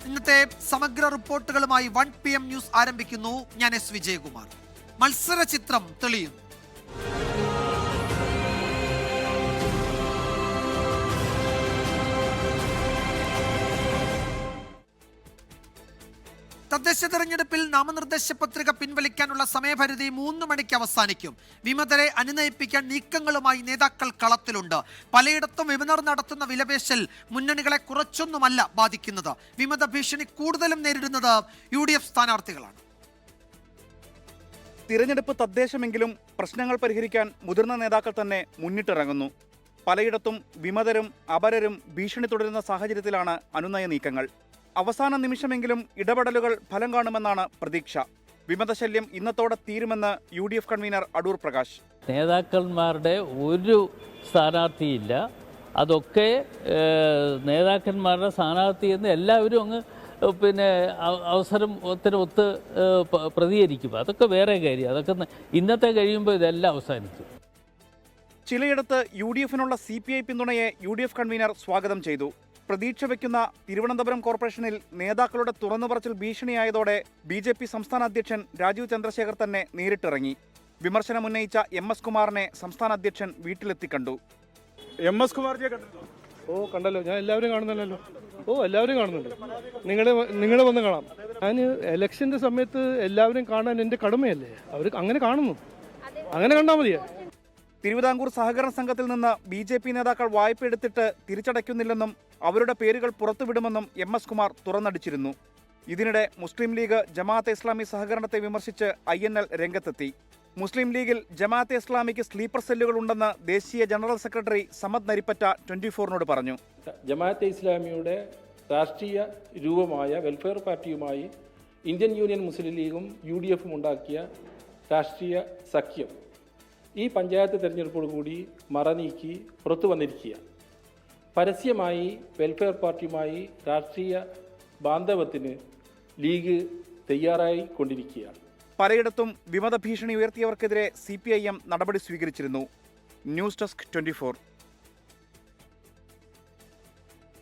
ഇന്നത്തെ സമഗ്ര റിപ്പോർട്ടുകളുമായി 1 PM news ആരംഭിക്കുന്നു. ഞാൻ S വിജയകുമാർ. മത്സര ചിത്രം തെളിയുന്നു. തദ്ദേശ തെരഞ്ഞെടുപ്പിൽ നാമനിർദ്ദേശ പത്രിക പിൻവലിക്കാനുള്ള സമയപരിധി 3 മണിക്ക് അവസാനിക്കും. വിമതരെ അനുനയിപ്പിക്കാൻ നീക്കങ്ങളുമായി നേതാക്കൾ കളത്തിലുണ്ട്. പലയിടത്തും വിമതർ നടത്തുന്ന വിലപേശൽ മുന്നണികളെ കുറച്ചൊന്നുമല്ല ബാധിക്കുന്നത്. വിമത ഭീഷണി കൂടുതലും നേരിടുന്നത് UDF സ്ഥാനാർത്ഥികളാണ്. തിരഞ്ഞെടുപ്പ് തദ്ദേശമെങ്കിലും പ്രശ്നങ്ങൾ പരിഹരിക്കാൻ മുതിർന്ന നേതാക്കൾ തന്നെ മുന്നിട്ടിറങ്ങുന്നു. പലയിടത്തും വിമതരും അപരരും ഭീഷണി തുടരുന്ന സാഹചര്യത്തിലാണ് അനുനയ നീക്കങ്ങൾ. അവസാന നിമിഷമെങ്കിലും ഇടപെടലുകൾ ഫലം കാണുമെന്നാണ് പ്രതീക്ഷ. വിമതശല്യം ഇന്നത്തോടെ തീരുമെന്ന് UDF കൺവീനർ അടൂർ പ്രകാശ്. നേതാക്കന്മാരുടെ ഒരു സ്ഥാനാർത്ഥിയില്ല. അതൊക്കെ നേതാക്കന്മാരുടെ സ്ഥാനാർത്ഥി എന്ന് എല്ലാവരും അങ്ങ് അവസരത്തിനൊത്ത് പ്രതികരിക്കും. അതൊക്കെ വേറെ കാര്യം. അതൊക്കെ ഇന്നത്തെ കഴിയുമ്പോൾ ഇതെല്ലാം അവസാനിക്കും. ചിലയിടത്ത് UDFനുള്ള CPI പിന്തുണയെ UDF കൺവീനർ സ്വാഗതം ചെയ്തു. പ്രതീക്ഷ വയ്ക്കുന്ന തിരുവനന്തപുരം കോർപ്പറേഷനിൽ നേതാക്കളുടെ തുറന്നുപറച്ചിൽ ഭീഷണിയായതോടെ BJP സംസ്ഥാന അധ്യക്ഷൻ രാജീവ് ചന്ദ്രശേഖർ തന്നെ നേരിട്ടിറങ്ങി. വിമർശനം ഉന്നയിച്ച MS കുമാറിനെ സംസ്ഥാന അധ്യക്ഷൻ വീട്ടിലെത്തി കണ്ടു. MS കുമാർജിയെ കണ്ടല്ലോ? കണ്ടല്ലോ. ഞാൻ എല്ലാവരും കാണുന്നല്ലോ. എല്ലാവരും കാണുന്നുണ്ട്. നിങ്ങളെ വന്ന് കാണാം. ഞാൻ ഇലക്ഷന്റെ സമയത്ത് എല്ലാവരും കാണാൻ എൻ്റെ കടമയല്ലേ. അവർ അങ്ങനെ കാണുന്നു. അങ്ങനെ കണ്ടാൽ മതിയാ. തിരുവിതാംകൂർ സഹകരണ സംഘത്തിൽ നിന്ന് BJP നേതാക്കൾ വായ്പ എടുത്തിട്ട് തിരിച്ചടയ്ക്കുന്നില്ലെന്നും അവരുടെ പേരുകൾ പുറത്തുവിടുമെന്നും MS കുമാർ തുറന്നടിച്ചിരുന്നു. ഇതിനിടെ മുസ്ലിം ലീഗ് ജമാഅത്തെ ഇസ്ലാമി സഹകരണത്തെ വിമർശിച്ച് INL രംഗത്തെത്തി. മുസ്ലിം ലീഗിൽ ജമാഅത്തെ ഇസ്ലാമിക്ക് സ്ലീപ്പർ സെല്ലുകൾ ഉണ്ടെന്ന് ദേശീയ ജനറൽ സെക്രട്ടറി സമദ് നരിപ്പറ്റ 24-നോട് പറഞ്ഞു. ജമാഅത്തെ ഇസ്ലാമിയുടെ രാഷ്ട്രീയ രൂപമായ വെൽഫെയർ പാർട്ടിയുമായി ഇന്ത്യൻ യൂണിയൻ മുസ്ലിം ലീഗും UDFും ഉണ്ടാക്കിയ രാഷ്ട്രീയ സഖ്യം ഈ പഞ്ചായത്ത് തെരഞ്ഞെടുപ്പോടുകൂടി മറനീക്കി പുറത്തു വന്നിരിക്കുക. പരസ്യമായി വെൽഫെയർ പാർട്ടിയുമായി രാഷ്ട്രീയ ബാന്ധവത്തിന് ലീഗ് തയ്യാറായി കൊണ്ടിരിക്കുകയാണ്. പലയിടത്തും വിമത ഭീഷണി ഉയർത്തിയവർക്കെതിരെ CPIM നടപടി സ്വീകരിച്ചിരുന്നു. News desk 24.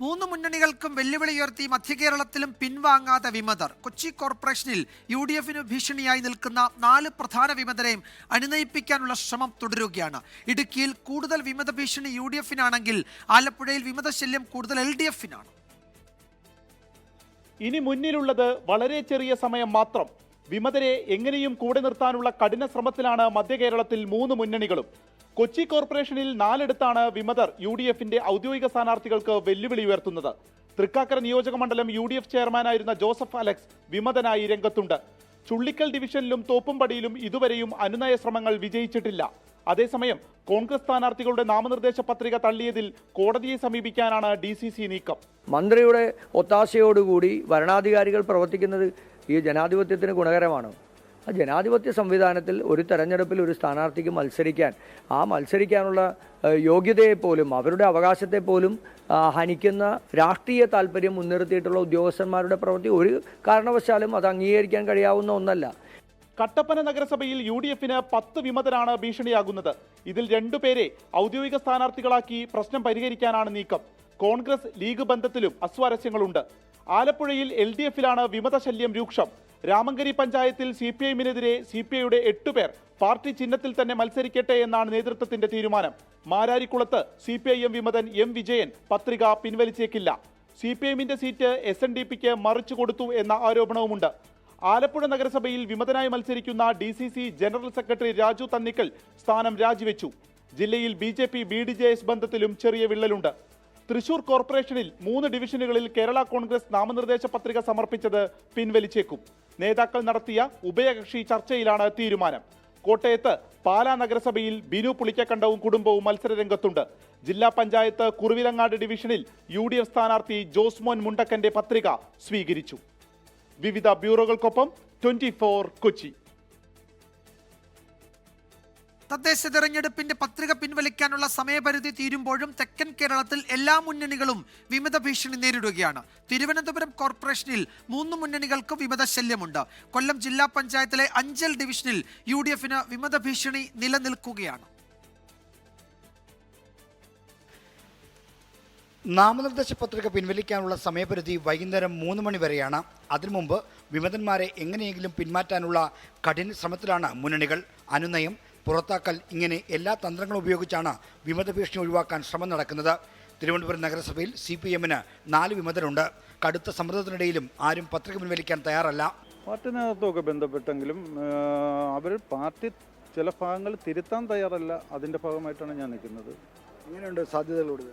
3 മുന്നണികൾക്കും വെല്ലുവിളി ഉയർത്തി മധ്യകേരളത്തിലും പിൻവാങ്ങാതെ വിമതർ. കൊച്ചി കോർപ്പറേഷനിൽ UDFന് ഭീഷണിയായി നിൽക്കുന്ന 4 പ്രധാന വിമതരെയും അനുനയിപ്പിക്കാനുള്ള ശ്രമം തുടരുകയാണ്. ഇടുക്കിയിൽ കൂടുതൽ വിമത ഭീഷണി UDFനാണെങ്കിൽ ആലപ്പുഴയിൽ വിമതശല്യം കൂടുതൽ LDFനാണ്. ഇനി മുന്നിലുള്ളത് വളരെ ചെറിയ സമയം മാത്രം. വിമതരെ എങ്ങനെയും കൂടെ നിർത്താനുള്ള കഠിന ശ്രമത്തിലാണ് മധ്യകേരളത്തിൽ 3 മുന്നണികളും. കൊച്ചി കോർപ്പറേഷനിൽ 4 വിമതർ UDFന്റെ ഔദ്യോഗിക സ്ഥാനാർത്ഥികൾക്ക് വെല്ലുവിളി ഉയർത്തുന്നത്. തൃക്കാക്കര നിയോജക മണ്ഡലം UDF ചെയർമാനായിരുന്ന ജോസഫ് അലക്സ് വിമതനായി രംഗത്തുണ്ട്. ചുള്ളിക്കൽ ഡിവിഷനിലും തോപ്പുംപടിയിലും ഇതുവരെയും അനുനയ ശ്രമങ്ങൾ വിജയിച്ചിട്ടില്ല. അതേസമയം കോൺഗ്രസ് സ്ഥാനാർത്ഥികളുടെ നാമനിർദ്ദേശ പത്രിക തള്ളിയതിൽ കോടതിയെ സമീപിക്കാനാണ് DCC നീക്കം. മന്ത്രിയുടെ ഒത്താശയോടുകൂടി ഭരണാധികാരികൾ പ്രവർത്തിക്കുന്നത് ഈ ജനാധിപത്യത്തിന് ഗുണകരമാണ്. ആ ജനാധിപത്യ സംവിധാനത്തിൽ ഒരു തെരഞ്ഞെടുപ്പിൽ ഒരു സ്ഥാനാർത്ഥിക്ക് മത്സരിക്കാനുള്ള യോഗ്യതയെപ്പോലും അവരുടെ അവകാശത്തെ പോലും ഹനിക്കുന്ന രാഷ്ട്രീയ താല്പര്യം മുൻനിർത്തിയിട്ടുള്ള ഉദ്യോഗസ്ഥന്മാരുടെ പ്രവൃത്തി ഒരു കാരണവശാലും അത് അംഗീകരിക്കാൻ കഴിയാവുന്ന ഒന്നല്ല. കട്ടപ്പന നഗരസഭയിൽ UDFന് 10 വിമതരാണ് ഭീഷണിയാകുന്നത്. ഇതിൽ 2 പേരെ ഔദ്യോഗിക സ്ഥാനാർത്ഥികളാക്കി പ്രശ്നം പരിഹരിക്കാനാണ് നീക്കം. കോൺഗ്രസ് ലീഗ് ബന്ധത്തിലും അസ്വാരസ്യങ്ങളുണ്ട്. ആലപ്പുഴയിൽ LDFലാണ് വിമതശല്യം രൂക്ഷം. രാമങ്കരി പഞ്ചായത്തിൽ CPIMനെതിരെ CPIയുടെ 8 പേർ പാർട്ടി ചിഹ്നത്തിൽ തന്നെ മത്സരിക്കട്ടെ എന്നാണ് നേതൃത്വത്തിന്റെ തീരുമാനം. മാരാരിക്കുളത്ത് CPIM വിമതൻ M വിജയൻ പത്രിക പിൻവലിച്ചേക്കില്ല. CPIMന്റെ സീറ്റ് SNDPക്ക് മറിച്ചു കൊടുത്തു എന്ന ആരോപണവുമുണ്ട്. ആലപ്പുഴ നഗരസഭയിൽ വിമതനായി മത്സരിക്കുന്ന DCC ജനറൽ സെക്രട്ടറി രാജു തന്നിക്കൽ സ്ഥാനം രാജിവെച്ചു. ജില്ലയിൽ BJP BDJS ബന്ധത്തിലും ചെറിയ വിള്ളലുണ്ട്. തൃശൂർ കോർപ്പറേഷനിൽ 3 ഡിവിഷനുകളിൽ കേരള കോൺഗ്രസ് നാമനിർദ്ദേശ പത്രിക സമർപ്പിച്ചത് പിൻവലിച്ചേക്കും. നേതാക്കൾ നടത്തിയ ഉഭയകക്ഷി ചർച്ചയിലാണ് തീരുമാനം. കോട്ടയത്ത് പാലാ നഗരസഭയിൽ ബിനു പുളിക്കക്കണ്ടവും കുടുംബവും മത്സരരംഗത്തുണ്ട്. ജില്ലാ പഞ്ചായത്ത് കുറുവിലങ്ങാട് ഡിവിഷനിൽ UDF സ്ഥാനാർത്ഥി ജോസ്മോൻ മുണ്ടക്കന്റെ പത്രിക സ്വീകരിച്ചു. വിവിധ ബ്യൂറോകൾക്കൊപ്പം 24 കൊച്ചി. തദ്ദേശ തെരഞ്ഞെടുപ്പിന്റെ പത്രിക പിൻവലിക്കാനുള്ള സമയപരിധി തീരുമ്പോഴും തെക്കൻ കേരളത്തിൽ എല്ലാ മുന്നണികളും വിമത ഭീഷണി നേരിടുകയാണ്. തിരുവനന്തപുരം കോർപ്പറേഷനിൽ 3 മുന്നണികൾക്കും വിമത ശല്യമുണ്ട്. കൊല്ലം ജില്ലാ പഞ്ചായത്തിലെ അഞ്ചൽ ഡിവിഷനിൽ UDFന് വിമത ഭീഷണി നിലനിൽക്കുകയാണ്. നാമനിർദ്ദേശ പത്രിക പിൻവലിക്കാനുള്ള സമയപരിധി വൈകുന്നേരം 3 മണി വരെയാണ്. അതിനു മുമ്പ് വിമതന്മാരെ എങ്ങനെയെങ്കിലും പിന്മാറ്റാനുള്ള കഠിന ശ്രമത്തിലാണ് മുന്നണികൾ. അനുനയം, പുറത്താക്കൽ ഇങ്ങനെ എല്ലാ തന്ത്രങ്ങളും ഉപയോഗിച്ചാണ് വിമത ഭീഷണി ഒഴിവാക്കാൻ ശ്രമം നടക്കുന്നത്. തിരുവനന്തപുരം നഗരസഭയിൽ CPM-ന് 4 വിമതരുണ്ട്. കടുത്ത സമ്മർദ്ദത്തിനിടയിലും ആരും പത്രിക പിൻവലിക്കാൻ തയ്യാറല്ല. പാർട്ടി നേതൃത്വമൊക്കെ ബന്ധപ്പെട്ടെങ്കിലും അവർ പാർട്ടി ചില ഭാഗങ്ങൾ തിരുത്താൻ തയ്യാറല്ല. അതിൻ്റെ ഭാഗമായിട്ടാണ് ഞാൻ നിൽക്കുന്നത്. എങ്ങനെയുണ്ട് സാധ്യതകളോട്?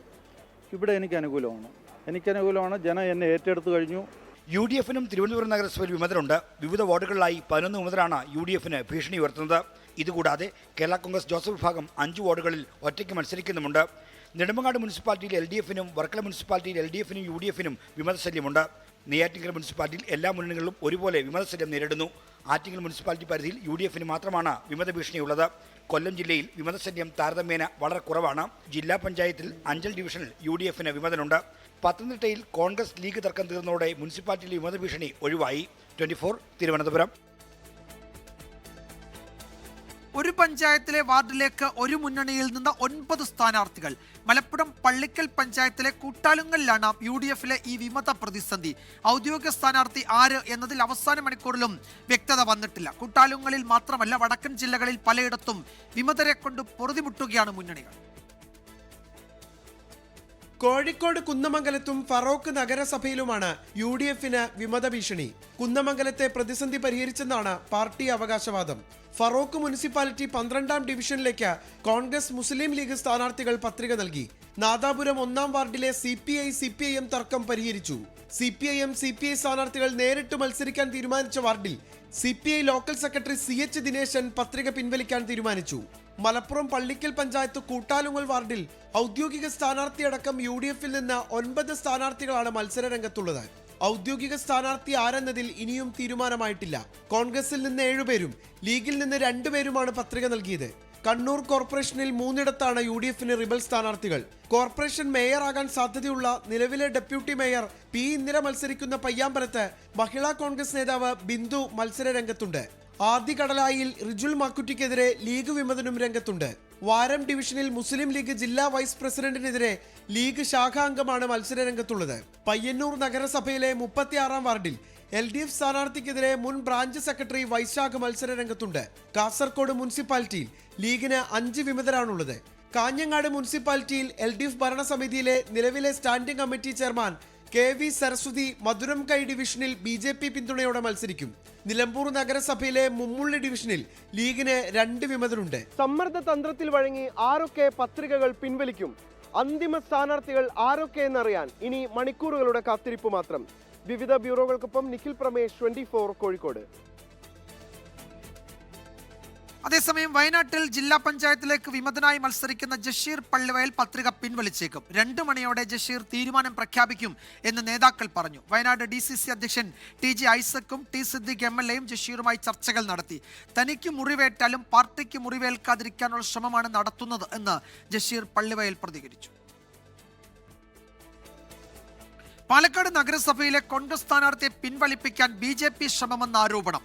ഇവിടെ എനിക്ക് അനുകൂലമാണ്. ജനം എന്നെ ഏറ്റെടുത്തു കഴിഞ്ഞു. UDF-നും തിരുവനന്തപുരം നഗരസഭയിൽ വിമതരുണ്ട്. വിവിധ വാർഡുകളിലായി 11 വിമതരാണ് UDF-ന് ഭീഷണി ഉയർത്തുന്നത്. ഇതുകൂടാതെ കേരള കോൺഗ്രസ് ജോസഫ് വിഭാഗം 5 വാർഡുകളിൽ ഒറ്റയ്ക്ക് മത്സരിക്കുന്നുമുണ്ട്. നെടുമങ്ങാട് മുനിസിപ്പാലിറ്റിയിൽ LDF-നും വർക്കല മുനിസിപ്പാലിറ്റിയിൽ LDF-നും UDF-നും വിമതശല്യമുണ്ട്. നെയ്യാറ്റിൻകര മുനിസിപ്പാലിറ്റിയിൽ എല്ലാ മുന്നണികളിലും ഒരുപോലെ വിമതശല്യം നേരിടുന്നു. ആറ്റിങ്ങൽ മുനിസിപ്പാലിറ്റി പരിധിയിൽ UDF-ന് മാത്രമാണ് വിമത ഭീഷണിയുള്ളത്. കൊല്ലം ജില്ലയിൽ വിമതശല്യം താരതമ്യേന വളരെ കുറവാണ്. ജില്ലാ പഞ്ചായത്തിൽ അഞ്ചൽ ഡിവിഷനിൽ UDF-ന് വിമതനുണ്ട്. പത്തനംതിട്ടയിൽ കോൺഗ്രസ് ലീഗ് തർക്കം തീർന്നതോടെ മുനിസിപ്പാലിറ്റിയിലെ വിമത ഭീഷണി ഒഴിവായി. 24 തിരുവനന്തപുരം. ഒരു പഞ്ചായത്തിലെ വാർഡിലേക്ക് ഒരു മുന്നണിയിൽ നിന്ന് 9 സ്ഥാനാർത്ഥികൾ. മലപ്പുറം പള്ളിക്കൽ പഞ്ചായത്തിലെ കൂട്ടാലുങ്ങലിലാണ് UDF-ലെ ഈ വിമത പ്രതിസന്ധി. ഔദ്യോഗിക സ്ഥാനാർത്ഥി ആര് എന്നതിൽ അവസാന മണിക്കൂറിലും വ്യക്തത വന്നിട്ടില്ല. കൂട്ടാലുങ്ങലിൽ മാത്രമല്ല, വടക്കൻ ജില്ലകളിൽ പലയിടത്തും വിമതരെ കൊണ്ട് പൊറുതിമുട്ടുകയാണ് മുന്നണികൾ. കോഴിക്കോട് കുന്നമംഗലത്തും ഫറോക്ക് നഗരസഭയിലുമാണ് UDF-ന് വിമത ഭീഷണി. കുന്നമംഗലത്തെ പ്രതിസന്ധി പരിഹരിച്ചെന്നാണ് പാർട്ടി അവകാശവാദം. ഫറോക്ക് മുനിസിപ്പാലിറ്റി 12ാം ഡിവിഷനിലേക്ക് കോൺഗ്രസ് മുസ്ലിം ലീഗ് സ്ഥാനാർത്ഥികൾ പത്രിക നൽകി. നാദാപുരം 1ാം വാർഡിലെ CPI-CPIM തർക്കം പരിഹരിച്ചു. CPI-CPI സ്ഥാനാർത്ഥികൾ നേരിട്ട് മത്സരിക്കാൻ തീരുമാനിച്ച വാർഡിൽ CPI local secretary CH Dineshan പത്രിക പിൻവലിക്കാൻ തീരുമാനിച്ചു. മലപ്പുറം പള്ളിക്കൽ പഞ്ചായത്ത് കൂട്ടാലുങ്ങൽ വാർഡിൽ ഔദ്യോഗിക സ്ഥാനാർത്ഥിയടക്കം UDF-ൽ നിന്ന് 9 സ്ഥാനാർത്ഥികളാണ് മത്സര രംഗത്തുള്ളത്. ഔദ്യോഗിക സ്ഥാനാർത്ഥി ആരെന്നതിൽ ഇനിയും തീരുമാനമായിട്ടില്ല. കോൺഗ്രസിൽ നിന്ന് 7 പേരും ലീഗിൽ നിന്ന് 2 പേരുമാണ് പത്രിക നൽകിയത്. കണ്ണൂർ കോർപ്പറേഷനിൽ 3ഇടത്താണ് UDF-ന് റിബൽ സ്ഥാനാർത്ഥികൾ. കോർപ്പറേഷൻ മേയറാകാൻ സാധ്യതയുള്ള നിലവിലെ ഡെപ്യൂട്ടി മേയർ P. ഇന്ദിര മത്സരിക്കുന്ന പയ്യാമ്പലത്ത് മഹിളാ കോൺഗ്രസ് നേതാവ് ബിന്ദു മത്സര രംഗത്തുണ്ട്. ആദ്യ കടലായിൽ റിജുൽ മാക്കുറ്റിക്കെതിരെ ലീഗ് വിമതനും രംഗത്തുണ്ട്. വാരം ഡിവിഷനിൽ മുസ്ലിം ലീഗ് ജില്ലാ വൈസ് പ്രസിഡന്റിനെതിരെ ലീഗ് ശാഖാംഗമാണ് മത്സര രംഗത്തുള്ളത്. പയ്യന്നൂർ നഗരസഭയിലെ 36ാം വാർഡിൽ LDF സ്ഥാനാർത്ഥിക്കെതിരെ മുൻ ബ്രാഞ്ച് സെക്രട്ടറി വൈശാഖ് മത്സര രംഗത്തുണ്ട്. കാസർഗോഡ് മുനിസിപ്പാലിറ്റിയിൽ ലീഗിന് 5 വിമതരാണുള്ളത്. കാഞ്ഞങ്ങാട് മുനിസിപ്പാലിറ്റിയിൽ LDF ഭരണസമിതിയിലെ നിലവിലെ standing committee chairman KV Saraswathi Madhuramkai ഡിവിഷനിൽ BJP പിന്തുണയോടെ മത്സരിക്കും. നിലമ്പൂർ നഗരസഭയിലെ മുമ്മുള്ളി ഡിവിഷനിൽ ലീഗിന് 2 വിമതരുണ്ട്. സമ്മർദ്ദ തന്ത്രത്തിൽ വഴങ്ങി ആരൊക്കെ പത്രികകൾ പിൻവലിക്കും? അന്തിമ സ്ഥാനാർത്ഥികൾ ആരൊക്കെ എന്നറിയാൻ ഇനി മണിക്കൂറുകളുടെ കാത്തിരിപ്പ് മാത്രം. വിവിധ ബ്യൂറോകൾക്കൊപ്പം നിഖിൽ പ്രമേഷ്, 24 കോഴിക്കോട്. അതേസമയം വയനാട്ടിൽ ജില്ലാ പഞ്ചായത്തിലേക്ക് വിമതനായി മത്സരിക്കുന്ന ജഷീർ പള്ളിവയൽ പത്രിക പിൻവലിച്ചേക്കും. 2 മണിയോടെ ജഷീർ തീരുമാനം പ്രഖ്യാപിക്കും എന്ന് നേതാക്കൾ പറഞ്ഞു. വയനാട് DCC അധ്യക്ഷൻ TG ഐസക്കും T. സിദ്ദിഖ് MLA-യും ജഷീറുമായി ചർച്ചകൾ നടത്തി. തനിക്ക് മുറിവേറ്റാലും പാർട്ടിക്ക് മുറിവേൽക്കാതിരിക്കാനുള്ള ശ്രമമാണ് നടത്തുന്നത് എന്ന് ജഷീർ പള്ളിവയൽ പ്രതികരിച്ചു. പാലക്കാട് നഗരസഭയിലെ കോൺഗ്രസ് സ്ഥാനാർത്ഥിയെ പിൻവലിപ്പിക്കാൻ BJP ശ്രമമെന്ന ആരോപണം.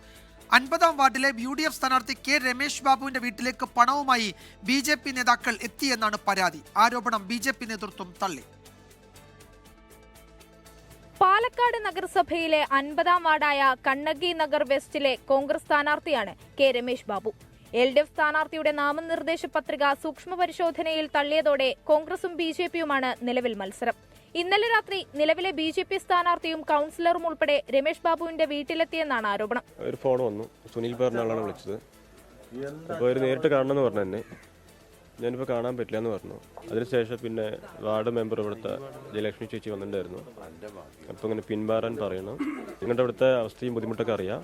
50ാം വാർഡിലെ UDF സ്ഥാനാർത്ഥി K. രമേശ് ബാബുവിന്റെ വീട്ടിലേക്ക് പണവുമായി BJP നേതാക്കൾ എത്തിയെന്നാണ് പരാതി. ആരോപണം BJP നേതൃത്വം തള്ളി. പാലക്കാട് നഗരസഭയിലെ 50ാം വാർഡായ കണ്ണകി നഗർ വെസ്റ്റിലെ കോൺഗ്രസ് സ്ഥാനാർത്ഥിയാണ് K. രമേശ് ബാബു. LDF സ്ഥാനാർത്ഥിയുടെ നാമനിർദ്ദേശ പത്രിക സൂക്ഷ്മ പരിശോധനയിൽ തള്ളിയതോടെ കോൺഗ്രസും BJP-യുമാണ് നിലവിൽ മത്സരം. ഇന്നലെ രാത്രി നിലവിലെ BJP സ്ഥാനാർത്ഥിയും കൗൺസിലറും ഉൾപ്പെടെ രമേശ് ബാബുവിന്റെ വീട്ടിലെത്തിയെന്നാണ് ആരോപണം. ഒരു ഫോൺ വന്നു, സുനിൽ പറഞ്ഞാളാണ് വിളിച്ചത്. അപ്പോൾ അവർ നേരിട്ട് കാണണമെന്ന് പറഞ്ഞു എന്നെ. ഞാനിപ്പോൾ കാണാൻ പറ്റില്ല എന്ന് പറഞ്ഞു. അതിനുശേഷം പിന്നെ വാർഡ് മെമ്പർ ഇവിടുത്തെ ജയലക്ഷ്മി ചേച്ചി വന്നിട്ടുണ്ടായിരുന്നു. അപ്പോൾ ഇങ്ങനെ പിന്മാറാൻ പറയണം, നിങ്ങളുടെ ഇവിടുത്തെ അവസ്ഥയും ബുദ്ധിമുട്ടൊക്കെ അറിയാം,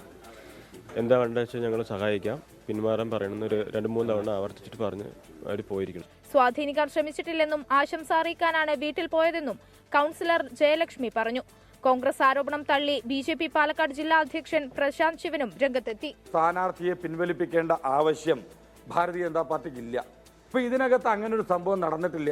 എന്താ വേണ്ടതെന്ന് വെച്ചാൽ ഞങ്ങൾ സഹായിക്കാം, പിന്മാറാൻ പറയണമെന്ന് ഒരു 2-3 തവണ ആവർത്തിച്ചിട്ട് പറഞ്ഞ് അവർ പോയിരിക്കുന്നു. സ്വാധീനിക്കാൻ ശ്രമിച്ചിട്ടില്ലെന്നും ആശംസ അറിയിക്കാനാണ് വീട്ടിൽ പോയതെന്നും കൗൺസിലർ ജയലക്ഷ്മി പറഞ്ഞു. കോൺഗ്രസ് ആരോപണം തള്ളി BJP പാലക്കാട് ജില്ലാ അധ്യക്ഷൻ പ്രശാന്ത് ശിവനും രംഗത്തെത്തി. സ്ഥാനാർത്ഥിയെ പിൻവലിപ്പിക്കേണ്ട ആവശ്യം ഭാരതീയ ജനതാ പാർട്ടിക്ക് ഇല്ല. ഇപ്പൊ ഇതിനകത്ത് അങ്ങനെ ഒരു സംഭവം നടന്നിട്ടില്ല.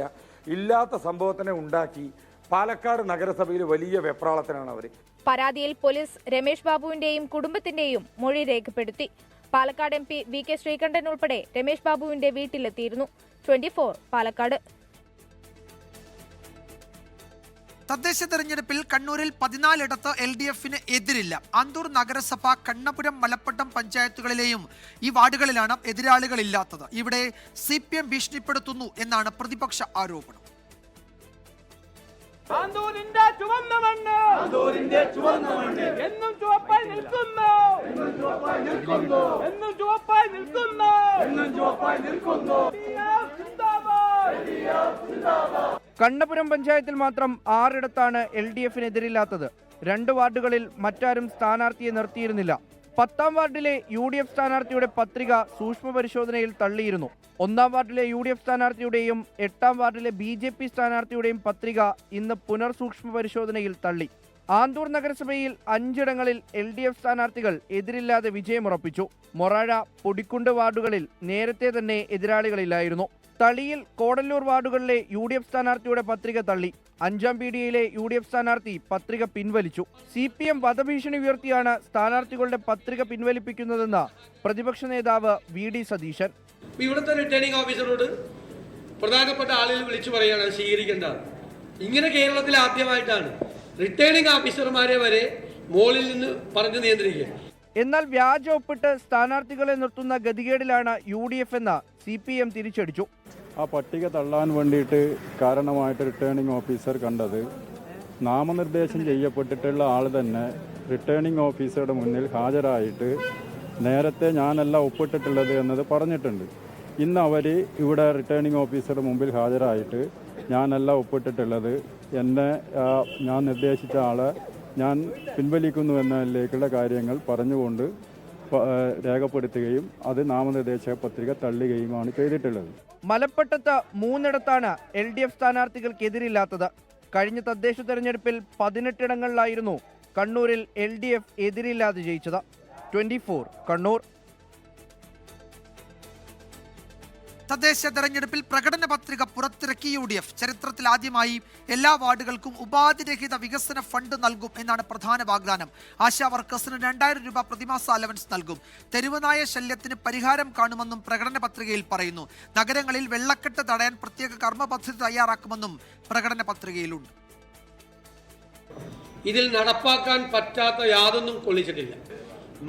ഇല്ലാത്ത സംഭവത്തിനെ ഉണ്ടാക്കി പാലക്കാട് നഗരസഭയിൽ വലിയ വെപ്രാളത്തിനാണ് അവർ. പരാതിയിൽ പോലീസ് രമേശ് ബാബുവിന്റെയും കുടുംബത്തിന്റെയും മൊഴി രേഖപ്പെടുത്തി. പാലക്കാട് MP VK ശ്രീകണ്ഠൻ ഉൾപ്പെടെ രമേശ് ബാബുവിന്റെ വീട്ടിലെത്തിയിരുന്നു. 24 പാലക്കാട്. തദ്ദേശ തെരഞ്ഞെടുപ്പിൽ കണ്ണൂരിൽ 14 LDFന് എതിരില്ല. ആന്തൂർ നഗരസഭ, കണ്ണപുരം, മലപ്പട്ടം പഞ്ചായത്തുകളിലെയും ഈ വാർഡുകളിലാണ് എതിരാളികളില്ലാത്തത്. ഇവിടെ CPM ഭീഷണിപ്പെടുത്തുന്നു എന്നാണ് പ്രതിപക്ഷ ആരോപണം. കണ്ണപുരം പഞ്ചായത്തിൽ മാത്രം 6 LDFനെതിരില്ലാത്തത്. 2 വാർഡുകളിൽ മറ്റാരും സ്ഥാനാർത്ഥിയെ നിർത്തിയിരുന്നില്ല. 10ാം വാർഡിലെ UDF സ്ഥാനാർത്ഥിയുടെ പത്രിക സൂക്ഷ്മ പരിശോധനയിൽ തള്ളിയിരുന്നു. 1ാം വാർഡിലെ UDF സ്ഥാനാർത്ഥിയുടെയും 8ാം വാർഡിലെ BJP സ്ഥാനാർത്ഥിയുടെയും പത്രിക ഇന്ന് പുനർസൂക്ഷ്മ പരിശോധനയിൽ തള്ളി. ആന്തൂർ നഗരസഭയിൽ 5 ഇടങ്ങളിൽ LDF സ്ഥാനാർത്ഥികൾ എതിരില്ലാതെ വിജയമുറപ്പിച്ചു. മൊറാഴ, പൊടിക്കുണ്ട് വാർഡുകളിൽ നേരത്തെ തന്നെ എതിരാളികളില്ലായിരുന്നു. തളിയിൽ, കോടല്ലൂർ വാർഡുകളിലെ UDF സ്ഥാനാർത്ഥിയുടെ പത്രിക തള്ളി. 5ാം പീടികയിലെ UDF സ്ഥാനാർത്ഥി പത്രിക പിൻവലിച്ചു. CPM വധഭീഷണി ഉയർത്തിയാണ് സ്ഥാനാർത്ഥികളുടെ പത്രിക പിൻവലിപ്പിക്കുന്നതെന്ന് പ്രതിപക്ഷ നേതാവ് VD സതീശൻ. ഇവിടുത്തെ റിട്ടേണിംഗ് ഓഫീസറോട് പ്രധാനപ്പെട്ട ആളുകൾ വിളിച്ചു പറയുകയാണ് സ്വീകരിക്കേണ്ടത്. ഇങ്ങനെ കേരളത്തിൽ ആദ്യമായിട്ടാണ് റിട്ടേണിംഗ് ഓഫീസർമാരെ വരെ മോളിൽ നിന്ന് പറഞ്ഞു നിയന്ത്രിക്കുക. എന്നാൽ വ്യാജ ഒപ്പിട്ട് സ്ഥാനാർത്ഥികളെ നിർത്തുന്ന ഗതികേടിലാണ് UDF എന്ന് CPM തിരിച്ചടിച്ചു. ആ പട്ടിക തള്ളാൻ വേണ്ടിയിട്ട് കാരണമായിട്ട് റിട്ടേണിംഗ് ഓഫീസർ കണ്ടത് നാമനിർദ്ദേശം ചെയ്യപ്പെട്ടിട്ടുള്ള ആൾ തന്നെ റിട്ടേണിംഗ് ഓഫീസറുടെ മുന്നിൽ ഹാജരായിട്ട് നേരത്തെ ഞാനല്ല ഒപ്പിട്ടിട്ടുള്ളത് എന്നത് പറഞ്ഞിട്ടുണ്ട്. ഇന്ന് അവർ ഇവിടെ റിട്ടേണിംഗ് ഓഫീസറുടെ മുമ്പിൽ ഹാജരായിട്ട് ഞാനല്ല ഒപ്പിട്ടിട്ടുള്ളത്, ഞാൻ നിർദ്ദേശിച്ച ആളെ ഞാൻ പിൻവലിക്കുന്നു എന്നതിലേക്കുള്ള കാര്യങ്ങൾ പറഞ്ഞുകൊണ്ട് രേഖപ്പെടുത്തുകയും അത് നാമനിർദ്ദേശ പത്രിക തള്ളുകയുമാണ് ചെയ്തിട്ടുള്ളത്. മലപ്പട്ടത്ത് 3 LDF സ്ഥാനാർത്ഥികൾക്കെതിരില്ലാത്തത്. കഴിഞ്ഞ തദ്ദേശ തെരഞ്ഞെടുപ്പിൽ 18 ഇടങ്ങളിലായിരുന്നു കണ്ണൂരിൽ LDF എതിരില്ലാതെ ജയിച്ചത്. 24 കണ്ണൂർ. തദ്ദേശ തെരഞ്ഞെടുപ്പിൽ പ്രകടന പത്രിക പുറത്തിറക്കി UDF. ചരിത്രത്തിൽ ആദ്യമായി എല്ലാ വാർഡുകൾക്കും ഉപാധിരഹിത വികസന ഫണ്ട് നൽകും എന്നാണ് പ്രധാന വാഗ്ദാനം. ആശാ വർക്കേഴ്സിന് 2000 രൂപ പ്രതിമാസ അലവൻസ് നൽകും. തെരുവുനായ ശല്യത്തിന് പരിഹാരം കാണുമെന്നും പ്രകടന പത്രികയിൽ പറയുന്നു. നഗരങ്ങളിൽ വെള്ളക്കെട്ട് തടയാൻ പ്രത്യേക കർമ്മ പദ്ധതി തയ്യാറാക്കുമെന്നും പ്രകടന പത്രികയിലുണ്ട്. ഇതിൽ നടപ്പാക്കാൻ പറ്റാത്ത യാതൊന്നും കൊള്ളിച്ചിട്ടില്ല.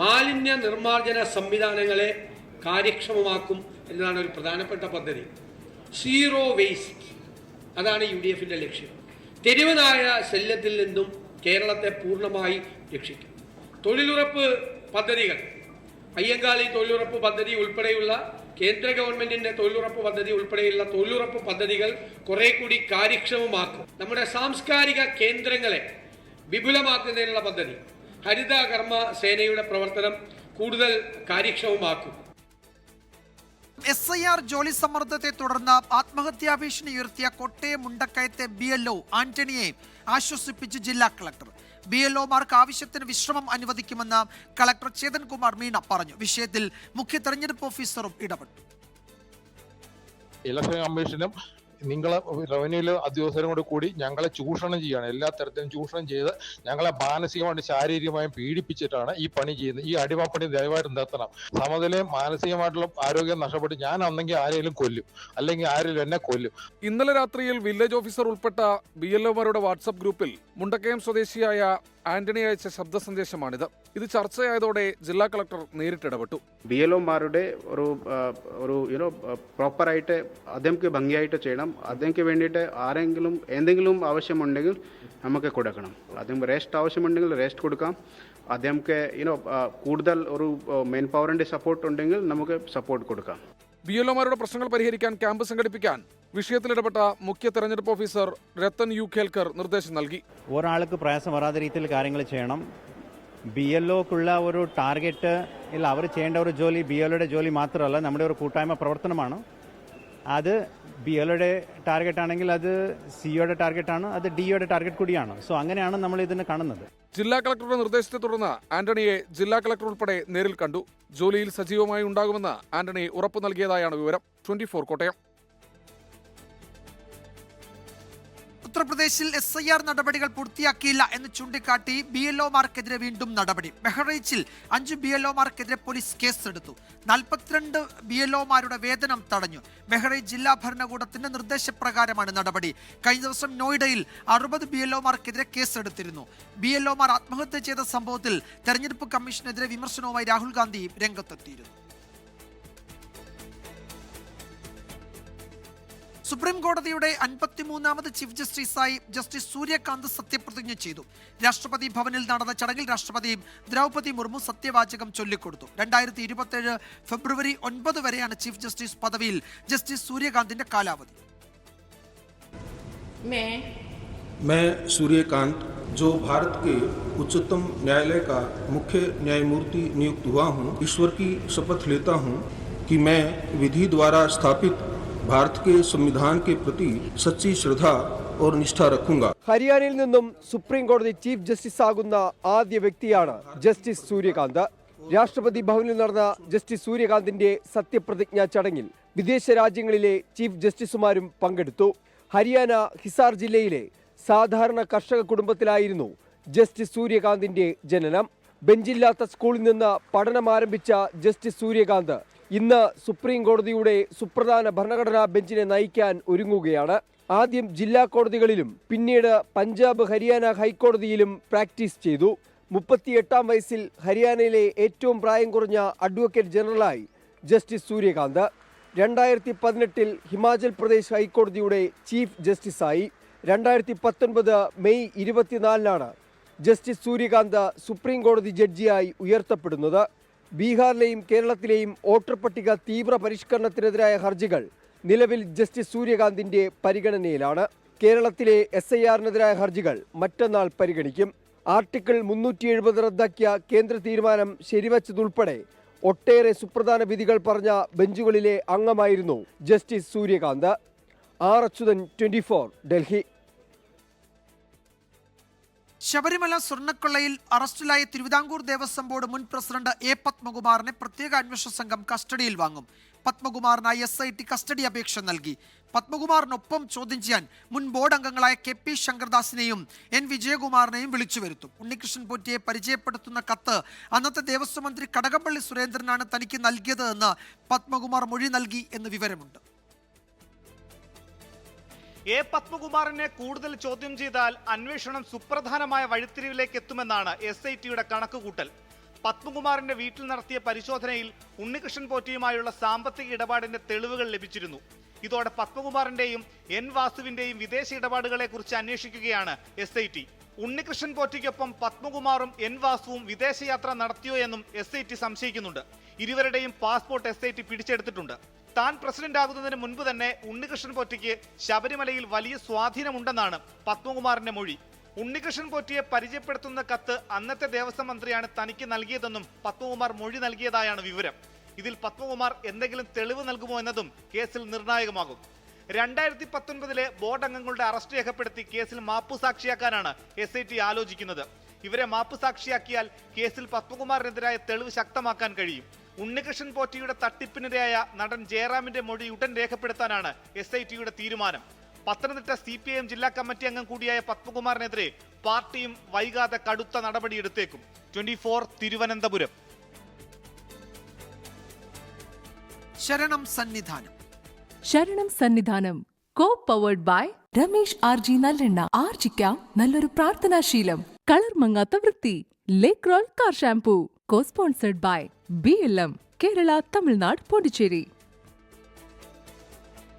മാലിന്യ നിർമ്മാർജ്ജന സംവിധാനങ്ങളെ കാര്യക്ഷമമാക്കും എന്നതാണ് ഒരു പ്രധാനപ്പെട്ട പദ്ധതി. 0 വേസ്റ്റ്, അതാണ് UDFന്റെ ലക്ഷ്യം. തെരുവുനായ ശല്യത്തിൽ നിന്നും കേരളത്തെ പൂർണ്ണമായി രക്ഷിക്കും. തൊഴിലുറപ്പ് പദ്ധതികൾ, അയ്യങ്കാളി തൊഴിലുറപ്പ് പദ്ധതി ഉൾപ്പെടെയുള്ള കേന്ദ്ര ഗവൺമെന്റിന്റെ തൊഴിലുറപ്പ് പദ്ധതി ഉൾപ്പെടെയുള്ള തൊഴിലുറപ്പ് പദ്ധതികൾ കുറെ കൂടി കാര്യക്ഷമമാക്കും. നമ്മുടെ സാംസ്കാരിക കേന്ദ്രങ്ങളെ വിപുലമാക്കുന്നതിനുള്ള പദ്ധതി, ഹരിത കർമ്മ സേനയുടെ പ്രവർത്തനം കൂടുതൽ കാര്യക്ഷമമാക്കും. SIR ജോലി സമ്മർദ്ദത്തെ തുടർന്ന് ആത്മഹത്യാ ഭീഷണി ഉയർത്തിയ കോട്ടയം മുണ്ടക്കയത്തെ BLO ആന്റണിയെ ആശ്വസിപ്പിച്ച് ജില്ലാ കളക്ടർ. BLOമാർക്ക് ആവശ്യത്തിന് വിശ്രമം അനുവദിക്കുമെന്ന് കളക്ടർ ചേതൻ കുമാർ മീണ പറഞ്ഞു. വിഷയത്തിൽ മുഖ്യ തെരഞ്ഞെടുപ്പ് ഓഫീസറും ഇടപെട്ടു. ഇലക്ഷൻ കമ്മീഷനും നിങ്ങളെ റവന്യൂയിലെ ഉദ്യോഗസ്ഥരും കൂടി ഞങ്ങളെ ചൂഷണം ചെയ്യുകയാണ്. എല്ലാ തരത്തിലും ചൂഷണം ചെയ്ത് ഞങ്ങളെ മാനസികമായിട്ടും ശാരീരികമായും പീഡിപ്പിച്ചിട്ടാണ് ഈ പണി ചെയ്യുന്നത്. ഈ അടിമപ്പണി ദയവായിട്ട് നിർത്തണം. സമനിലയും മാനസികമായിട്ടുള്ള ആരോഗ്യം നഷ്ടപ്പെട്ട് ഞാൻ അന്നെങ്കിൽ ആരെങ്കിലും കൊല്ലും, അല്ലെങ്കിൽ ആരെങ്കിലും എന്നെ കൊല്ലും. ഇന്നലെ രാത്രിയിൽ വില്ലേജ് ഓഫീസർ ഉൾപ്പെട്ട BLOമാരുടെ വാട്സപ്പ് ഗ്രൂപ്പിൽ മുണ്ടക്കയം സ്വദേശിയായ ആന്റണി അയച്ച ശബ്ദ സന്ദേശമാണിത്. ഇത് ചർച്ചയായതോടെ ജില്ലാ കളക്ടർ നേരിട്ടിടപെട്ടു. BLOമാരുടെ ഒരു പ്രോപ്പറായിട്ട് അദ്ദേഹം ഭംഗിയായിട്ട് ചെയ്യണം. അദ്ദേഹം വേണ്ടിയിട്ട് ആരെങ്കിലും എന്തെങ്കിലും ആവശ്യമുണ്ടെങ്കിൽ നമുക്ക് കൊടുക്കണം. അദ്ദേഹം റെസ്റ്റ് ആവശ്യമുണ്ടെങ്കിൽ റെസ്റ്റ് കൊടുക്കാം. അദ്ദേഹം കൂടുതൽ ഒരു മെയിൻ പവറിന്റെ സപ്പോർട്ട് ഉണ്ടെങ്കിൽ നമുക്ക് സപ്പോർട്ട് കൊടുക്കാം. BLOമാരുടെ പ്രശ്നങ്ങൾ പരിഹരിക്കാൻ ക്യാമ്പ് സംഘടിപ്പിക്കാൻ വിഷയത്തിലിടപെട്ട മുഖ്യ തെരഞ്ഞെടുപ്പ് ഓഫീസർ രത്തൻ യു ഖേൽക്കർ നിർദ്ദേശം നൽകി. ഒരാൾക്ക് പ്രയാസം വരാത്ത രീതിയിൽ കാര്യങ്ങൾ ചെയ്യണം. BLOക്കുള്ള ഒരു ടാർഗറ്റ് ഇല്ല, അവർ ചെയ്യേണ്ട ഒരു ജോലി BLOയുടെ ജോലി മാത്രമല്ല, നമ്മുടെ ഒരു കൂട്ടായ്മ പ്രവർത്തനമാണ്. അത് BLOയുടെ ടാർഗറ്റ് ആണെങ്കിൽ അത് സിഒയുടെ ടാർഗറ്റാണ്, അത് DOയുടെ ടാർഗറ്റ് കൂടിയാണ്. സോ അങ്ങനെയാണ് നമ്മൾ ഇതിനെ കാണുന്നത്. ജില്ലാ കളക്ടറുടെ നിർദ്ദേശത്തെ തുടർന്ന് ആന്റണിയെ ജില്ലാ കളക്ടർ ഉൾപ്പെടെ നേരിൽ കണ്ടു. ജോലിയിൽ സജീവമായി ഉണ്ടാകുമെന്ന് ആന്റണി ഉറപ്പു നൽകിയതായാണ് വിവരം. 24 കോട്ടയം. ഉത്തർപ്രദേശിൽ SIR നടപടികൾ പൂർത്തിയാക്കിയില്ല എന്ന് ചൂണ്ടിക്കാട്ടി BLOമാർക്കെതിരെ വീണ്ടും നടപടി. ബഹ്റൈച്ചിൽ 5 BLOമാർക്കെതിരെ പോലീസ് കേസെടുത്തു. 42 BLOമാരുടെ വേതനം തടഞ്ഞു. ബഹ്റൈച്ച് ജില്ലാ ഭരണകൂടത്തിന്റെ നിർദ്ദേശപ്രകാരമാണ് നടപടി. കഴിഞ്ഞ ദിവസം നോയിഡയിൽ 60 BLOമാർക്കെതിരെ കേസെടുത്തിരുന്നു. BLOമാർ ആത്മഹത്യ ചെയ്ത സംഭവത്തിൽ തെരഞ്ഞെടുപ്പ് കമ്മീഷനെതിരെ വിമർശനവുമായി രാഹുൽ ഗാന്ധി രംഗത്തെത്തിയിരുന്നു. സുപ്രീം കോടതിയുടെ 53ാമത് ചീഫ് ജസ്റ്റിസായി ജസ്റ്റിസ് സൂര്യകാന്ത് സത്യപ്രതിജ്ഞ ചെയ്തു. രാഷ്ട്രപതി ഭവനിൽ നടന്ന ചടങ്ങിൽ രാഷ്ട്രപതി ദ്രൗപദി മുർമു സത്യവാചകം ചൊല്ലിക്കൊടുത്തു. 2027 ഫെബ്രുവരി 9 വരെയാണ് ചീഫ് ജസ്റ്റിസ് പദവിയിൽ ജസ്റ്റിസ് സൂര്യകാന്തിന്റെ കാലാവധി. मैं सूर्यकांत जो भारत के उच्चतम न्यायालय का मुख्य न्यायमूर्ति नियुक्त हुआ हूं, ईश्वर की शपथ लेता हूं कि मैं विधि द्वारा स्थापित भारत के संविधान के प्रति सच्ची श्रद्धा और निष्ठा रखूंगा. ഹരിയാനയിൽ നിന്നും സുപ്രീം കോടതി ചീഫ് ജസ്റ്റിസ് ആകുന്ന ആദ്യ വ്യക്തിയാണ് ജസ്റ്റിസ് സൂര്യകാന്ത്. രാഷ്ട്രപതി ഭവനിൽ നടന്ന ജസ്റ്റിസ് സൂര്യകാന്തിന്റെ സത്യപ്രതിജ്ഞാ ചടങ്ങിൽ വിദേശ രാജ്യങ്ങളിലെ ചീഫ് ജസ്റ്റിസുമാരും പങ്കെടുത്തു. ഹരിയാന ഹിസാർ ജില്ലയിലെ സാധാരണ കർഷക കുടുംബത്തിലായിരുന്നു ജസ്റ്റിസ് സൂര്യകാന്തിന്റെ ജനനം. ബെഞ്ചില്ലാത്ത സ്കൂളിൽ നിന്ന് പഠനം ആരംഭിച്ച ജസ്റ്റിസ് സൂര്യകാന്ത് ഇന്ന് സുപ്രീം കോടതിയുടെ സുപ്രധാന ഭരണഘടനാ ബെഞ്ചിനെ നയിക്കാൻ ഒരുങ്ങുകയാണ്. ആദ്യം ജില്ലാ കോടതികളിലും പിന്നീട് പഞ്ചാബ് ഹരിയാന ഹൈക്കോടതിയിലും പ്രാക്ടീസ് ചെയ്തു. 38ാം വയസ്സിൽ ഹരിയാനയിലെ ഏറ്റവും പ്രായം കുറഞ്ഞ അഡ്വക്കേറ്റ് ജനറലായി ജസ്റ്റിസ് സൂര്യകാന്ത്. 2018 ഹിമാചൽ പ്രദേശ് ഹൈക്കോടതിയുടെ ചീഫ് ജസ്റ്റിസായി. 2019 മെയ് 24 ജസ്റ്റിസ് സൂര്യകാന്ത് സുപ്രീം കോടതി ജഡ്ജിയായി ഉയർത്തപ്പെടുന്നത്. ബീഹാറിലെയും കേരളത്തിലെയും വോട്ടർ പട്ടിക തീവ്ര പരിഷ്കരണത്തിനെതിരായ ഹർജികൾ നിലവിൽ ജസ്റ്റിസ് സൂര്യകാന്തിന്റെ പരിഗണനയിലാണ്. കേരളത്തിലെ SIRനെതിരായ ഹർജികൾ മറ്റന്നാൾ പരിഗണിക്കും. ആർട്ടിക്കിൾ 370 റദ്ദാക്കിയ കേന്ദ്ര തീരുമാനം ശരിവച്ചതുൾപ്പെടെ ഒട്ടേറെ സുപ്രധാന വിധികൾ പറഞ്ഞ ബെഞ്ചുകളിലെ അംഗമായിരുന്നു ജസ്റ്റിസ് സൂര്യകാന്ത്. R. അച്യുതൻ, 24, ഡൽഹി. ശബരിമല സ്വർണ്ണക്കൊള്ളയിൽ അറസ്റ്റിലായ തിരുവിതാംകൂർ ദേവസ്വം ബോർഡ് മുൻ പ്രസിഡന്റ് A. പത്മകുമാറിനെ പ്രത്യേക അന്വേഷണ സംഘം കസ്റ്റഡിയിൽ വാങ്ങും. പത്മകുമാറിനായി SIT കസ്റ്റഡി അപേക്ഷ നൽകി. പത്മകുമാറിനൊപ്പം ചോദ്യം ചെയ്യാൻ മുൻ ബോർഡ് അംഗങ്ങളായ KP ശങ്കർദാസിനെയും N. വിജയകുമാറിനെയും വിളിച്ചു വരുത്തും. ഉണ്ണികൃഷ്ണൻ പോറ്റിയെ പരിചയപ്പെടുത്തുന്ന കത്ത് അന്നത്തെ ദേവസ്വം മന്ത്രി കടകംപള്ളി സുരേന്ദ്രനാണ് തനിക്ക് നൽകിയത് എന്ന് പത്മകുമാർ മൊഴി നൽകി എന്ന് വിവരമുണ്ട്. A. പത്മകുമാറിനെ കൂടുതൽ ചോദ്യം ചെയ്താൽ അന്വേഷണം സുപ്രധാനമായ വഴിത്തിരിവിലേക്ക് എത്തുമെന്നാണ് SITയുടെ കണക്കുകൂട്ടൽ. പത്മകുമാറിന്റെ വീട്ടിൽ നടത്തിയ പരിശോധനയിൽ ഉണ്ണികൃഷ്ണൻ പോറ്റിയുമായുള്ള സാമ്പത്തിക ഇടപാടിന്റെ തെളിവുകൾ ലഭിച്ചിരുന്നു. ഇതോടെ പത്മകുമാറിന്റെയും N. വാസുവിന്റെയും വിദേശ ഇടപാടുകളെ കുറിച്ച് അന്വേഷിക്കുകയാണ് SIT. ഉണ്ണികൃഷ്ണൻ പോറ്റിക്കൊപ്പം പത്മകുമാറും N. വാസുവും വിദേശയാത്ര നടത്തിയോ എന്നും SIT സംശയിക്കുന്നുണ്ട്. ഇരുവരുടെയും പാസ്പോർട്ട് SIT പിടിച്ചെടുത്തിട്ടുണ്ട്. താൻ പ്രസിഡന്റ് ആകുന്നതിന് മുൻപ് തന്നെ ഉണ്ണികൃഷ്ണൻ പോറ്റിക്ക് ശബരിമലയിൽ വലിയ സ്വാധീനമുണ്ടെന്നാണ് പത്മകുമാറിന്റെ മൊഴി. ഉണ്ണികൃഷ്ണൻ പോറ്റിയെ പരിചയപ്പെടുത്തുന്ന കത്ത് അന്നത്തെ ദേവസ്വം മന്ത്രിയാണ് തനിക്ക് നൽകിയതെന്നും പത്മകുമാർ മൊഴി നൽകിയതായാണ് വിവരം. ഇതിൽ പത്മകുമാർ എന്തെങ്കിലും തെളിവ് നൽകുമോ എന്നതും കേസിൽ നിർണായകമാകും. 2019 ബോർഡ് അംഗങ്ങളുടെ അറസ്റ്റ് രേഖപ്പെടുത്തി കേസിൽ മാപ്പുസാക്ഷിയാക്കാനാണ് SIT ആലോചിക്കുന്നത്. ഇവരെ മാപ്പുസാക്ഷിയാക്കിയാൽ കേസിൽ പത്മകുമാറിനെതിരായ തെളിവ് ശക്തമാക്കാൻ കഴിയും. ഉണ്ണികൃഷ്ണൻ പോറ്റിയുടെ തട്ടിപ്പിനിരയായ നടൻ ജയറാമിന്റെ മൊഴി ഉടൻ രേഖപ്പെടുത്താനാണ് SITയുടെ തീരുമാനം. പത്തനംതിട്ട CPIM ജില്ലാ കമ്മിറ്റി അംഗം കൂടിയായ പത്മകുമാറിനെതിരെ പാർട്ടിയും വൈകാതെ കടുത്ത നടപടിയെടുത്തേക്കും. 24 തിരുവനന്തപുരം. ശരണം സന്നിധാനം. ശരണം സന്നിധാനം co powered by Ramesh RG നല്ലെണ്ണ. ആർജിക്കാം നല്ലൊരു പ്രാർത്ഥനാശീലം. കളർ മങ്ങാത്ത വൃത്തി. ലേക്ക് റോൾ കാർ shampoo. Co sponsored by BLM, Kerala, Tamil Nadu, Pondicherry.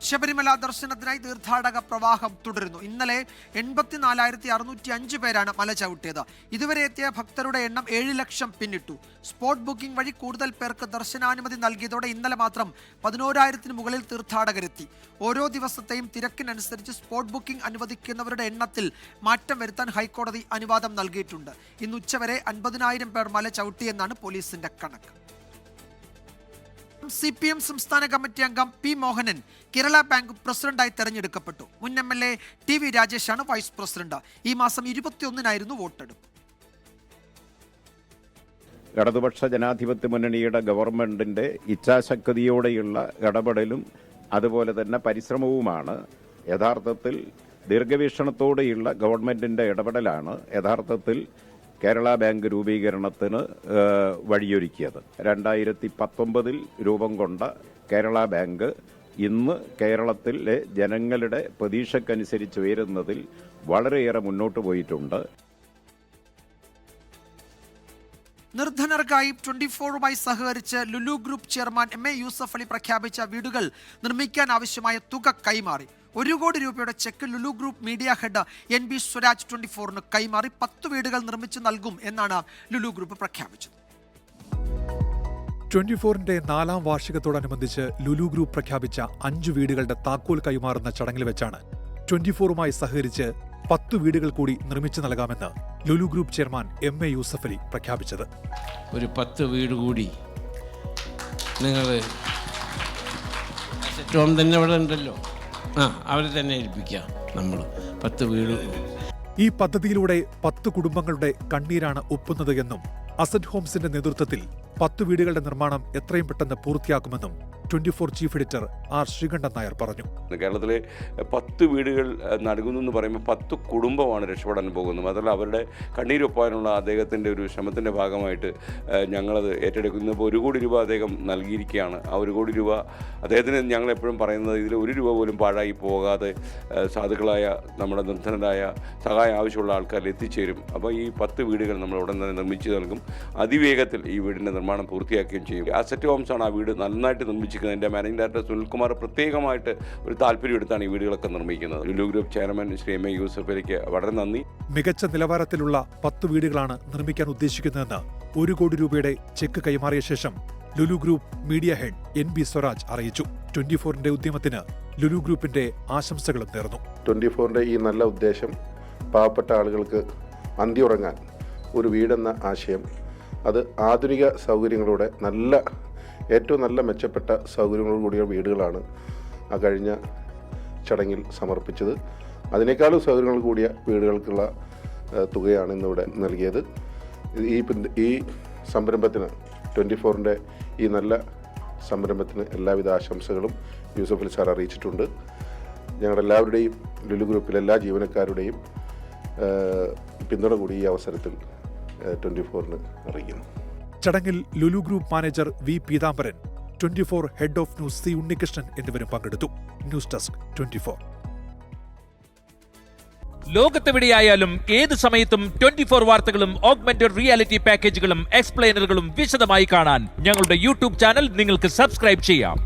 Sabarimala ദർശനത്തിനായി തീർത്ഥാടക പ്രവാഹം തുടരുന്നു. ഇന്നലെ 84,605 പേരാണ് മല ചവിട്ടിയത്. ഇതുവരെ എത്തിയ ഭക്തരുടെ എണ്ണം 7 ലക്ഷം പിന്നിട്ടു. സ്പോട്ട് ബുക്കിംഗ് വഴി കൂടുതൽ പേർക്ക് ദർശനാനുമതി നൽകിയതോടെ ഇന്നലെ മാത്രം 11,000-ന് മുകളിൽ തീർത്ഥാടകരെത്തി. ഓരോ ദിവസത്തെയും തിരക്കിനനുസരിച്ച് സ്പോട്ട് ബുക്കിംഗ് അനുവദിക്കുന്നവരുടെ എണ്ണത്തിൽ മാറ്റം വരുത്താൻ ഹൈക്കോടതി അനുവാദം നൽകിയിട്ടുണ്ട്. ഇന്ന് ഉച്ചവരെ 50,000 പേർ മല ചവിട്ടിയെന്നാണ് പോലീസിന്റെ കണക്ക്. CPM സംസ്ഥാന കമ്മിറ്റി അംഗം P. മോഹനൻ കേരള ബാങ്ക് പ്രസിഡന്റായി തെരഞ്ഞെടുക്കപ്പെട്ടു. മുൻ MLA TV രാജേഷാണ് വൈസ് പ്രസിഡന്റ്. ഈ മാസം 21-നായിരുന്നു വോട്ടെടുപ്പ്. ഇടതുപക്ഷ ജനാധിപത്യ മുന്നണിയുടെ ഗവൺമെന്റിന്റെ ഇച്ഛാശക്തിയോടെയുള്ള ഇടപെടലും അതുപോലെ തന്നെ പരിശ്രമവുമാണ് യഥാർത്ഥത്തിൽ ദീർഘവീക്ഷണത്തോടെയുള്ള ഗവൺമെൻറ്റിൻ്റെ ഇടപെടലാണ് യഥാർത്ഥത്തിൽ കേരള ബാങ്ക് രൂപീകരണത്തിന് വഴിയൊരുക്കിയത്. 2019 രൂപം കൊണ്ട കേരള ബാങ്ക് ഇന്ന് കേരളത്തിലെ ജനങ്ങളുടെ പ്രതീക്ഷയ്ക്കനുസരിച്ച് ഉയരുന്നതിൽ വളരെയേറെ മുന്നോട്ട് പോയിട്ടുണ്ട്. നിർധനർക്കായി 24-മായി സഹകരിച്ച് Lulu group chairman M A Yusuf Ali പ്രഖ്യാപിച്ച വീടുകൾ നിർമ്മിക്കാൻ ആവശ്യമായ തുക കൈമാറി. 1 കോടി രൂപയുടെ cheque Lulu group media head NB Swaraj 24-ന് കൈമാറി 10 വീടുകൾ നിർമ്മിച്ചു നൽകും എന്നാണ് ലുലു ഗ്രൂപ്പ് പ്രഖ്യാപിച്ചത്. 24-ന്റെ 4ാം വാർഷികത്തോടനുബന്ധിച്ച് ലുലു ഗ്രൂപ്പ് പ്രഖ്യാപിച്ച 5 വീടുകളുടെ താക്കോൽ കൈമാറുന്ന ചടങ്ങിൽ വെച്ചാണ് 24-മായി സഹകരിച്ച് 10 വീടുകൾ കൂടി നിർമ്മിച്ചു നൽകാമെന്ന് Lulu group chairman M A Yusuf Ali പ്രഖ്യാപിച്ചത്. ഒരു 10 വീട് കൂടി നിങ്ങൾ തന്നെ ഇവിടെ ഉണ്ടല്ലോ, അവരെ തന്നെ ഏൽപ്പിക്കാം. നമ്മൾ 10 വീട്. ഈ പദ്ധതിയിലൂടെ 10 കുടുംബങ്ങളുടെ കണ്ണീരാണ് ഒപ്പുന്നത് എന്നും അസറ്റ് ഹോംസിന്റെ നേതൃത്വത്തിൽ 10 വീടുകളുടെ നിർമ്മാണം എത്രയും പെട്ടെന്ന് പൂർത്തിയാക്കുമെന്നും 24 chief editor R Sreekandan Nair പറഞ്ഞു. കേരളത്തിലെ 10 വീടുകൾ നൽകുന്നെന്ന് പറയുമ്പോൾ 10 കുടുംബമാണ് രക്ഷപ്പെടാൻ പോകുന്നത്. മാത്രമല്ല അവരുടെ കണ്ണീരൊപ്പാനുള്ള അദ്ദേഹത്തിൻ്റെ ഒരു ശ്രമത്തിൻ്റെ ഭാഗമായിട്ട് ഞങ്ങളത് ഏറ്റെടുക്കുന്നു. ഇപ്പോൾ 1 കോടി രൂപ അദ്ദേഹം നൽകിയിരിക്കുകയാണ്. ആ 1 കോടി രൂപ അദ്ദേഹത്തിന് ഞങ്ങളെപ്പോഴും പറയുന്നത് ഇതിൽ 1 രൂപ പോലും പാഴായി പോകാതെ സാധുക്കളായ നമ്മുടെ നിർധനരായ സഹായം ആവശ്യമുള്ള ആൾക്കാരിൽ എത്തിച്ചേരും. അപ്പോൾ ഈ 10 വീടുകൾ നമ്മൾ ഉടൻ തന്നെ നിർമ്മിച്ചു നൽകും. അതിവേഗത്തിൽ ഈ വീടിൻ്റെ നിർമ്മാണം പൂർത്തിയാക്കുകയും ചെയ്യും. അസറ്റ് ഹോംസാണ് ആ വീട് നന്നായിട്ട് നിർമ്മിച്ചിരിക്കുന്നത്. എൻ്റെ മാനേജിംഗ് ഡയറക്ടർ സുനിൽകുമാർ പ്രത്യേകമായിട്ട് ഒരു താല്പര്യം എടുത്താണ് ഈ വീടുകളൊക്കെ നിർമ്മിക്കുന്നത്. Lulu group chairman Shri M A Yusuf അലിക്ക് വളരെ നന്ദി. മികച്ച നിലവാരത്തിലുള്ള 10 വീടുകളാണ് നിർമ്മിക്കാൻ ഉദ്ദേശിക്കുന്നതെന്ന് 1 കോടി രൂപയുടെ ചെക്ക് കൈമാറിയ ശേഷം Lulu group media head NB Swaraj അറിയിച്ചു. 24-ന്റെ ഉദ്യമത്തിന് ലുലു ഗ്രൂപ്പിന്റെ ആശംസകളും നേർന്നു. 24-ന്റെ ഈ നല്ല ഉദ്ദേശം പാവപ്പെട്ട ആളുകൾക്ക് അന്തിയുറങ്ങാൻ ഒരു വീടെന്ന ആശയം, അത് ആധുനിക സൗകര്യങ്ങളോടെ ഏറ്റവും നല്ല മെച്ചപ്പെട്ട സൗകര്യങ്ങളോടുകൂടിയ വീടുകളാണ് ആ കഴിഞ്ഞ ചടങ്ങിൽ സമർപ്പിച്ചത്. അതിനേക്കാളും സൗകര്യങ്ങൾ കൂടിയ വീടുകൾക്കുള്ള തുകയാണ് ഇന്നിവിടെ നൽകിയത്. ഈ സംരംഭത്തിന് 24-ന്റെ ഈ നല്ല സംരംഭത്തിന് എല്ലാവിധ ആശംസകളും യൂസഫ് അലി സാർ അറിയിച്ചിട്ടുണ്ട്. ഞങ്ങളെല്ലാവരുടെയും ലുലു ഗ്രൂപ്പിലെ എല്ലാ ജീവനക്കാരുടെയും പിന്തുണ കൂടി ഈ അവസരത്തിൽ 24-ന് അറിയിക്കുന്നു. ചടങ്ങിൽ Lulu group manager V Peethambaran, 24 head of news C Unnikrishnan എന്നിവരും പങ്കെടുത്തു. News desk 24. ലോകത്തെവിടെയായാലും ഏത് സമയത്തും 24 വാർത്തകളും ഓഗ്മെന്റഡ് റിയാലിറ്റി പാക്കേജുകളും എക്സ്പ്ലെയിനറുകളും വിശദമായി കാണാൻ ഞങ്ങളുടെ യൂട്യൂബ് ചാനൽ നിങ്ങൾക്ക് സബ്സ്ക്രൈബ് ചെയ്യാം.